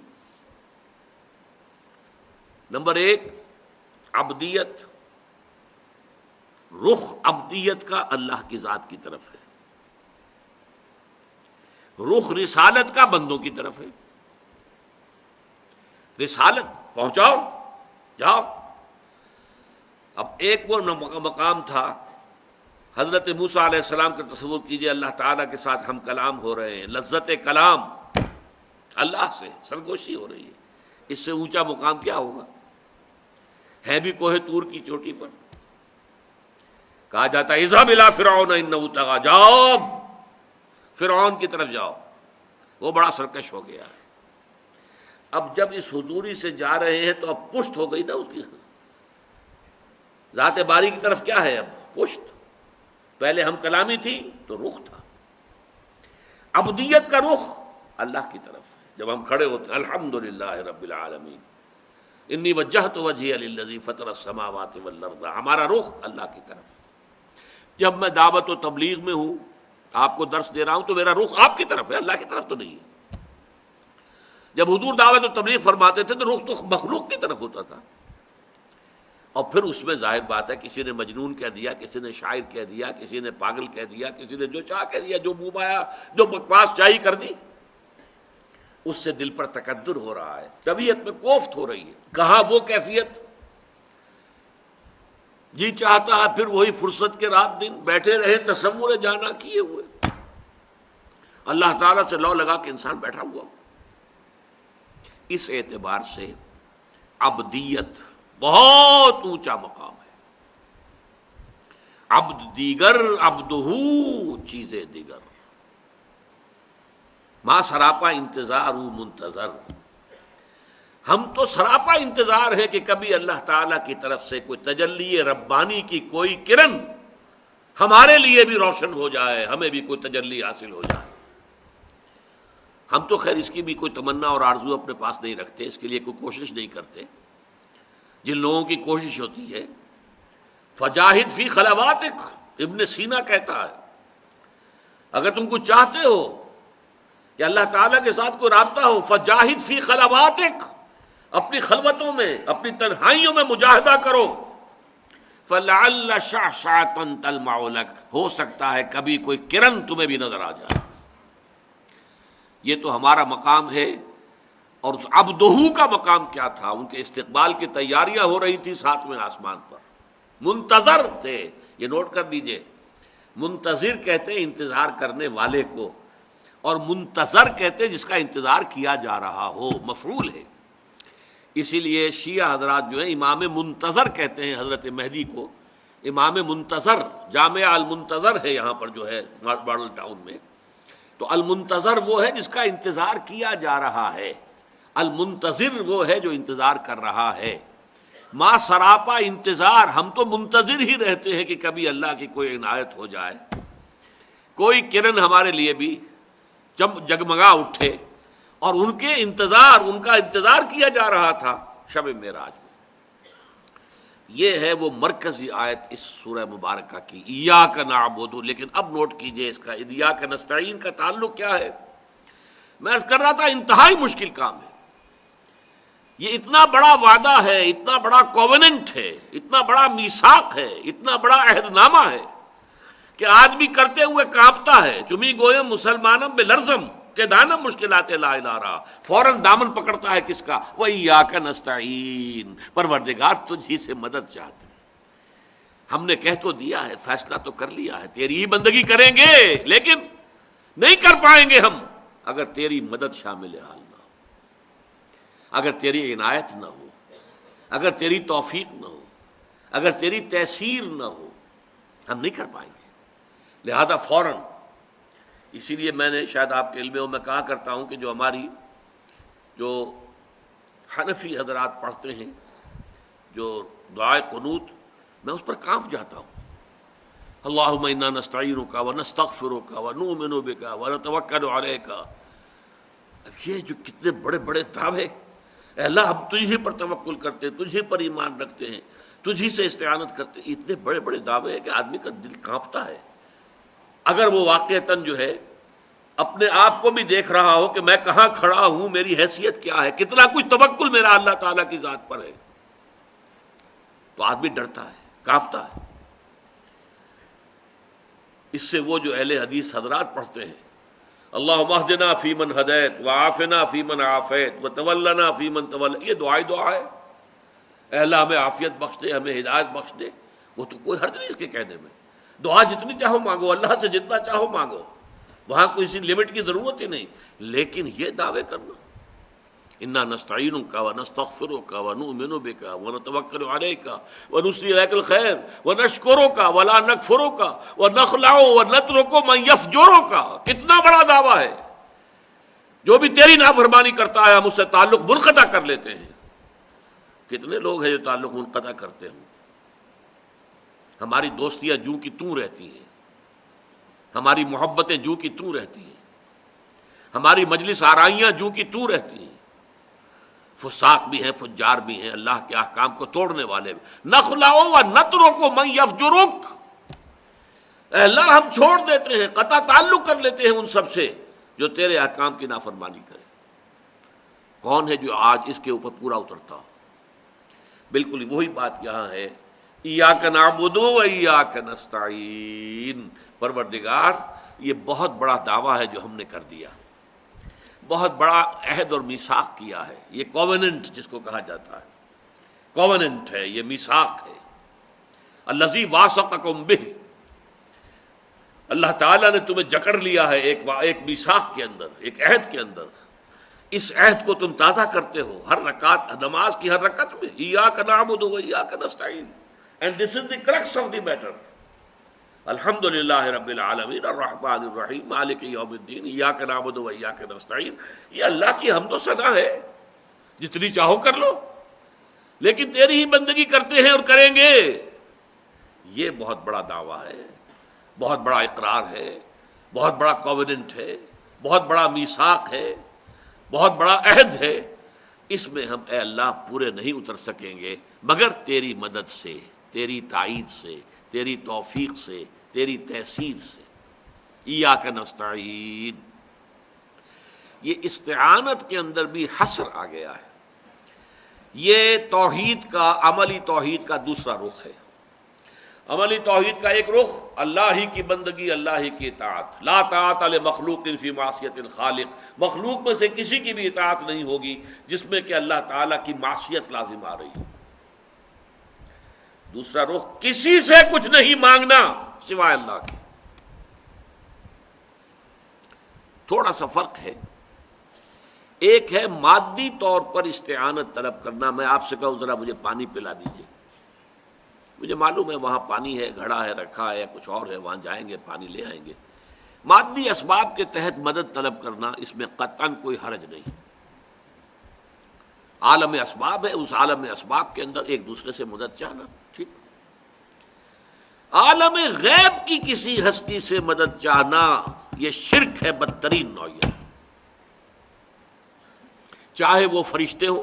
نمبر ایک، عبدیت، رخ عبدیت کا اللہ کی ذات کی طرف ہے، رخ رسالت کا بندوں کی طرف ہے، رسالت پہنچاؤ، جاؤ۔ اب ایک وہ مقام تھا، حضرت موسیٰ علیہ السلام کا تصور کیجئے، اللہ تعالیٰ کے ساتھ ہم کلام ہو رہے ہیں، لذت کلام، اللہ سے سرگوشی ہو رہی ہے، اس سے اونچا مقام کیا ہوگا؟ ہے بھی کوہ طور کی چوٹی پر، کہا جاتا ہے اذهب الى فرعون انه طغى، جاؤ فرعون کی طرف جاؤ، وہ بڑا سرکش ہو گیا ہے۔ اب جب اس حضوری سے جا رہے ہیں تو اب پشت ہو گئی نا اس کی، ذات باری کی طرف کیا ہے اب؟ پشت۔ پہلے ہم کلامی تھی تو رخ تھا، عبدیت کا رخ اللہ کی طرف ہے۔ جب ہم کھڑے ہوتے ہیں الحمدللہ رب العالمین انی وجہت وجہی للذی فطر السماوات والارض، ہمارا رخ اللہ کی طرف ہے۔ جب میں دعوت و تبلیغ میں ہوں، آپ کو درس دے رہا ہوں، تو میرا رخ آپ کی طرف ہے، اللہ کی طرف تو نہیں ہے۔ جب حضور دعوت و تبلیغ فرماتے تھے تو رخ تو مخلوق کی طرف ہوتا تھا، اور پھر اس میں ظاہر بات ہے کسی نے مجنون کہہ دیا، کسی نے شاعر کہہ دیا، کسی نے پاگل کہہ دیا، کسی نے جو چاہ کہہ دیا، جو منہ آیا جو بکواس چاہی کر دی، اس سے دل پر تکدر ہو رہا ہے، طبیعت میں کوفت ہو رہی ہے۔ کہاں وہ کیفیت؟ جی چاہتا ہے پھر وہی فرصت کے رات دن بیٹھے رہے تصور جانا کیے ہوئے، اللہ تعالیٰ سے لو لگا کے انسان بیٹھا ہوا۔ اس اعتبار سے عبدیت بہت اونچا مقام ہے، عبد دیگر عبدہو چیزیں دیگر، ما سراپا انتظار منتظر، ہم تو سراپا انتظار ہے کہ کبھی اللہ تعالیٰ کی طرف سے کوئی تجلی ربانی کی کوئی کرن ہمارے لیے بھی روشن ہو جائے، ہمیں بھی کوئی تجلی حاصل ہو جائے۔ ہم تو خیر اس کی بھی کوئی تمنا اور آرزو اپنے پاس نہیں رکھتے، اس کے لیے کوئی کوشش نہیں کرتے۔ جن لوگوں کی کوشش ہوتی ہے، فجاہد فی خلواتک، ابن سینا کہتا ہے اگر تم کو چاہتے ہو کہ اللہ تعالیٰ کے ساتھ کوئی رابطہ ہو، فجاہد فی خلواتک، اپنی خلوتوں میں، اپنی تنہائیوں میں مجاہدہ کرو، فلعل شعشعۃ تلمع لک، ہو سکتا ہے کبھی کوئی کرن تمہیں بھی نظر آ جائے۔ یہ تو ہمارا مقام ہے۔ اور اس عبدہو کا مقام کیا تھا؟ ان کے استقبال کی تیاریاں ہو رہی تھی ساتویں آسمان پر، منتظر تھے۔ یہ نوٹ کر لیجئے، منتظر کہتے ہیں انتظار کرنے والے کو، اور منتظر کہتے ہیں جس کا انتظار کیا جا رہا ہو، مفعول ہے۔ اسی لیے شیعہ حضرات جو ہیں امام منتظر کہتے ہیں حضرت مہدی کو، امام منتظر، جامعہ المنتظر ہے یہاں پر جو ہے ماڈل ٹاؤن میں، تو المنتظر وہ ہے جس کا انتظار کیا جا رہا ہے، المنتظر وہ ہے جو انتظار کر رہا ہے۔ ما سراپا انتظار، ہم تو منتظر ہی رہتے ہیں کہ کبھی اللہ کی کوئی عنایت ہو جائے، کوئی کرن ہمارے لیے بھی جگمگا اٹھے، اور ان کا انتظار کیا جا رہا تھا شب معراج میں۔ یہ ہے وہ مرکزی آیت اس سورہ مبارکہ کی، ایاک نعبد۔ لیکن اب نوٹ کیجئے اس کا ایاک نستعین کا تعلق کیا ہے۔ میں عرض کر رہا تھا انتہائی مشکل کام ہے، یہ اتنا بڑا وعدہ ہے، اتنا بڑا کووننٹ ہے، اتنا بڑا میثاق ہے، اتنا بڑا عہد نامہ ہے کہ آدمی کرتے ہوئے کانپتا ہے۔ چمی گویم مسلمانم بلرزم کہ دانم مشکلات لا الہ رہا، فوراً دامن پکڑتا ہے کس کا؟ وَإِيَّاكَ نَسْتَعِينُ، پروردگار تجھ ہی سے مدد چاہتے ہیں۔ ہم نے کہہ تو دیا ہے، فیصلہ تو کر لیا ہے، تیری ہی بندگی کریں گے، لیکن نہیں کر پائیں گے ہم اگر تیری مدد شامل حال نہ ہو، اگر تیری عنایت نہ ہو، اگر تیری توفیق نہ ہو، اگر تیری تیسیر نہ ہو، ہم نہیں کر پائیں گے۔ لہذا فوراً، اسی لیے میں نے شاید آپ کے علم میں میں کہا کرتا ہوں کہ جو ہماری جو حنفی حضرات پڑھتے ہیں جو دعائے قنوت، میں اس پر کانپ جاتا ہوں۔ اللہم انا نستعینک ونستغفرک ونؤمن بک ونتوکل علیک۔ اب یہ جو کتنے بڑے بڑے دعوے، اے اللہ ہم تجھ ہی پر توکل کرتے ہیں، تجھ ہی پر ایمان رکھتے ہیں، تجھ ہی سے استعانت کرتے ہیں، اتنے بڑے بڑے دعوے ہیں کہ آدمی کا دل کانپتا ہے۔ اگر وہ واقعتاً جو ہے اپنے آپ کو بھی دیکھ رہا ہو کہ میں کہاں کھڑا ہوں، میری حیثیت کیا ہے، کتنا کچھ توکل میرا اللہ تعالیٰ کی ذات پر ہے، تو آدمی ڈرتا ہے، کانپتا ہے۔ اس سے وہ جو اہل حدیث حضرات پڑھتے ہیں اللہم اہدنا فیمن ہدیت وعافنا فیمن عافیت وتولنا فیمن تولیت. یہ دعا ہے. اے اللہ ہمیں عافیت بخش دے، ہمیں ہدایت بخش دے. وہ تو کوئی حرج نہیں اس کے کہنے میں. دعا جتنی چاہو مانگو، اللہ سے جتنا چاہو مانگو، وہاں کوئی سی لمٹ کی ضرورت ہی نہیں. لیکن یہ دعوے کرنا انا نستعینک ونستغفرک ونؤمن بک ونتوکل علیک ونثنی علیک الخیر ونشکرک ولا نکفرک ونخلع ونترک من یفجرک، کتنا بڑا دعویٰ ہے. جو بھی تیری نافرمانی کرتا ہے ہم اس سے تعلق منقطع کر لیتے ہیں. کتنے لوگ ہیں جو تعلق منقطع کرتے ہیں. ہماری دوستیاں جوں کی توں رہتی ہیں، ہماری محبتیں جوں کی توں رہتی ہیں، ہماری مجلس آرائیاں جوں کی توں رہتی ہیں. فساق بھی ہیں، فجار بھی ہیں، اللہ کے احکام کو توڑنے والے بھی. نخلع ونترک من یفجرک، اے اللہ ہم چھوڑ دیتے ہیں، قطع تعلق کر لیتے ہیں ان سب سے جو تیرے احکام کی نافرمانی کرے. کون ہے جو آج اس کے اوپر پورا اترتا؟ بالکل وہی بات یہاں ہے. ایاک نعبد و ایاک نستعین. پروردگار یہ بہت بڑا دعویٰ ہے جو ہم نے کر دیا، بہت بڑا عہد اور میثاق کیا ہے. یہ کووننٹ جس کو کہا جاتا ہے، کووننٹ ہے، یہ میثاق ہے. الذی واثقکم بہ، اللہ تعالیٰ نے تمہیں جکڑ لیا ہے ایک میثاق کے اندر، ایک عہد کے اندر. اس عہد کو تم تازہ کرتے ہو ہر رکعت، نماز کی ہر رکعت میں. ایاک نعبد و ایاک نستعین. And this is the crux of the matter. الحمد للہ رب العالمین الرحمن الرحیم مالک یوم الدین ایاک نعبد و ایاک نستعین. یہ اللہ کی حمد و ثنا ہے، جتنی چاہو کر لو، لیکن تیری ہی بندگی کرتے ہیں اور کریں گے. یہ بہت بڑا دعویٰ ہے، بہت بڑا اقرار ہے، بہت بڑا کووننٹ ہے، بہت بڑا میثاق ہے، بہت بڑا عہد ہے. اس میں ہم اے اللہ پورے نہیں اتر سکیں گے مگر تیری مدد سے، تیری تائید سے، تیری توفیق سے، تیری تحصیل سے. ایاک نستعین. یہ استعانت کے اندر بھی حصر آ گیا ہے. یہ توحید کا، عملی توحید کا دوسرا رخ ہے. عملی توحید کا ایک رخ اللہ ہی کی بندگی، اللہ ہی کی اطاعت. لا طاعت لمخلوق فی معصیت الخالق. مخلوق میں سے کسی کی بھی اطاعت نہیں ہوگی جس میں کہ اللہ تعالیٰ کی معصیت لازم آ رہی ہے. دوسرا رخ کسی سے کچھ نہیں مانگنا سوائے اللہ کے. تھوڑا سا فرق ہے. ایک ہے مادی طور پر استعانت طلب کرنا. میں آپ سے کہوں ذرا مجھے پانی پلا دیجیے، مجھے معلوم ہے وہاں پانی ہے، گھڑا ہے، رکھا ہے، کچھ اور ہے، وہاں جائیں گے پانی لے آئیں گے. مادی اسباب کے تحت مدد طلب کرنا، اس میں قطعاً کوئی حرج نہیں. عالم اسباب ہے، اس عالم اسباب کے اندر ایک دوسرے سے مدد چاہنا ٹھیک. عالم غیب کی کسی ہستی سے مدد چاہنا یہ شرک ہے بدترین نوعیت. چاہے وہ فرشتے ہوں.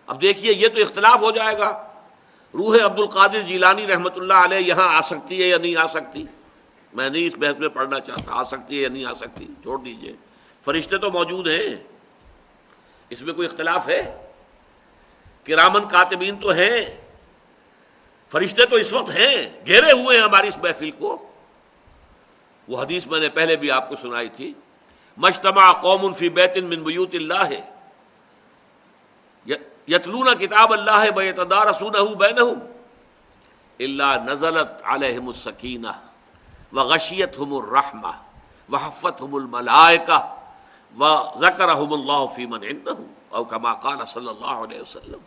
اب دیکھیے یہ تو اختلاف ہو جائے گا. روح عبد القادر جیلانی رحمۃ اللہ علیہ یہاں آ سکتی ہے یا نہیں آ سکتی؟ میں نہیں اس بحث میں پڑھنا چاہتا. آ سکتی ہے یا نہیں آ سکتی چھوڑ دیجئے. فرشتے تو موجود ہیں، اس میں کوئی اختلاف ہے؟ کرامن کاتبین تو ہیں، فرشتے تو اس وقت ہیں، گھیرے ہوئے ہیں ہماری اس محفل کو. وہ حدیث میں نے پہلے بھی آپ کو سنائی تھی، مجتمع قوم فی بیت من بیوت اللہ یتلون کتاب اللہ ویتدارسونہ بینہم الا نزلت علیہم السکینہ وغشیتہم الرحمہ وحفتہم الملائکہ وذکرہم اللہ فی من عندہ او کما قال صلی اللہ علیہ وسلم.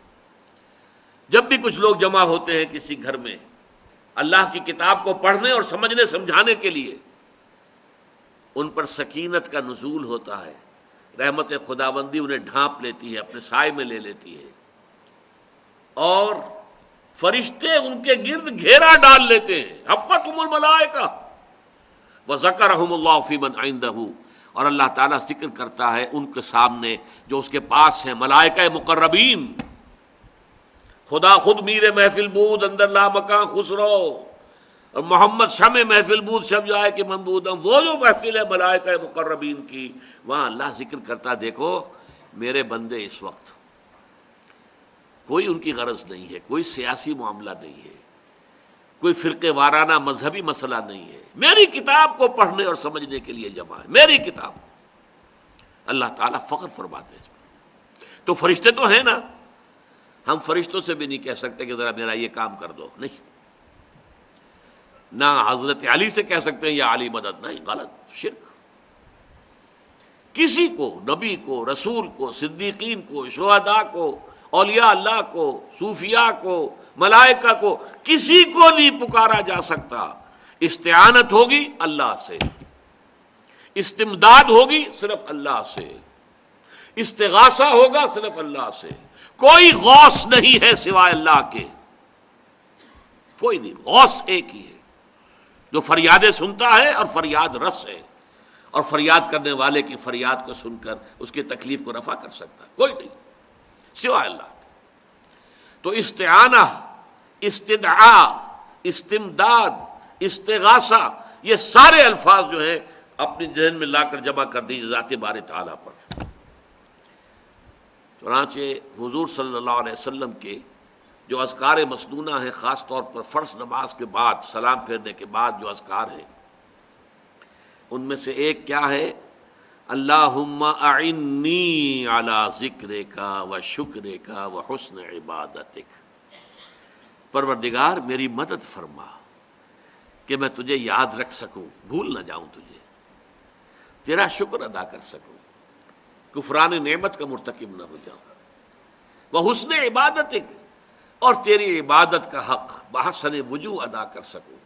جب بھی کچھ لوگ جمع ہوتے ہیں کسی گھر میں اللہ کی کتاب کو پڑھنے اور سمجھنے سمجھانے کے لیے، ان پر سکینت کا نزول ہوتا ہے، رحمت خداوندی انہیں ڈھانپ لیتی ہے، اپنے سائے میں لے لیتی ہے، اور فرشتے ان کے گرد گھیرا ڈال لیتے ہیں. حفتہم الملائکہ وذکرہم اللہ فی من عندہ، اور اللہ تعالیٰ ذکر کرتا ہے ان کے سامنے جو اس کے پاس ہیں، ملائکہ مقربین. خدا خود میر محفل بود اندر لامکان خسرو، اور محمد شمع محفل بود شب جائے کہ منبودم. وہ جو محفل ہے ملائکہ مقربین کی، وہاں اللہ ذکر کرتا، دیکھو میرے بندے اس وقت کوئی ان کی غرض نہیں ہے، کوئی سیاسی معاملہ نہیں ہے، کوئی فرقے وارانہ مذہبی مسئلہ نہیں ہے، میری کتاب کو پڑھنے اور سمجھنے کے لیے جمع ہے، میری کتاب کو۔ اللہ تعالیٰ فخر فرماتے ہیں اس پر۔ تو فرشتے تو ہیں نا، ہم فرشتوں سے بھی نہیں کہہ سکتے کہ ذرا میرا یہ کام کر دو، نہیں۔ نہ حضرت علی سے کہہ سکتے ہیں یا علی مدد، نہیں، غلط، شرک۔ کسی کو، نبی کو، رسول کو، صدیقین کو، شہداء کو، اولیاء اللہ کو، صوفیاء کو، ملائکہ کو، کسی کو نہیں پکارا جا سکتا۔ استعانت ہوگی اللہ سے، استمداد ہوگی صرف اللہ سے، استغاثہ ہوگا صرف اللہ سے۔ کوئی غوث نہیں ہے سوائے اللہ کے، کوئی نہیں، غوث ایک ہی ہے جو فریادیں سنتا ہے اور فریاد رس ہے، اور فریاد کرنے والے کی فریاد کو سن کر اس کی تکلیف کو رفع کر سکتا ہے، کوئی نہیں سوائے اللہ کے۔ تو استعانہ، استدعاء، استمداد، استغاثہ، یہ سارے الفاظ جو ہیں اپنی ذہن میں لا کر جمع کر دیجیے ذات باری تعالیٰ پر۔ چنانچہ حضور صلی اللہ علیہ وسلم کے جو اذکار مسنونہ ہیں، خاص طور پر فرض نماز کے بعد، سلام پھیرنے کے بعد جو اذکار ہیں، ان میں سے ایک کیا ہے؟ اللہم اعنی علی ذکرک و شکرک و حسن عبادتک۔ پروردگار میری مدد فرما کہ میں تجھے یاد رکھ سکوں، بھول نہ جاؤں تجھے، تیرا شکر ادا کر سکوں، کفران نعمت کا مرتکب نہ ہو جاؤں، وحسن عبادتک، اور تیری عبادت کا حق بحسن وجوہ ادا کر سکوں۔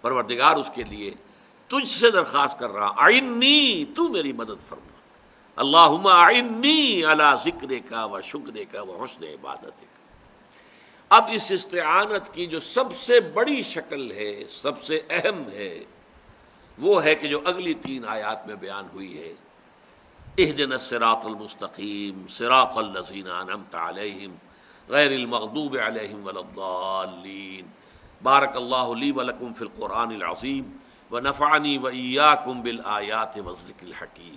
پروردگار اس کے لیے تجھ سے درخواست کر رہا، اعنی، تو میری مدد فرما، اللہم اعنی علی ذکرک و شکرک و حسن عبادتک۔ اب اس استعانت کی جو سب سے بڑی شکل ہے، سب سے اہم ہے، وہ ہے کہ جو اگلی 3 آیات میں بیان ہوئی ہے، اہدنا الصراط المستقیم صراط الذین انعمت علیہم غیر المغضوب علیہم ولا الضالین۔ بارک اللہ لی ولکم فی القرآن العظیم ونفعنی وإیاکم بالآیات والذکر الحکیم۔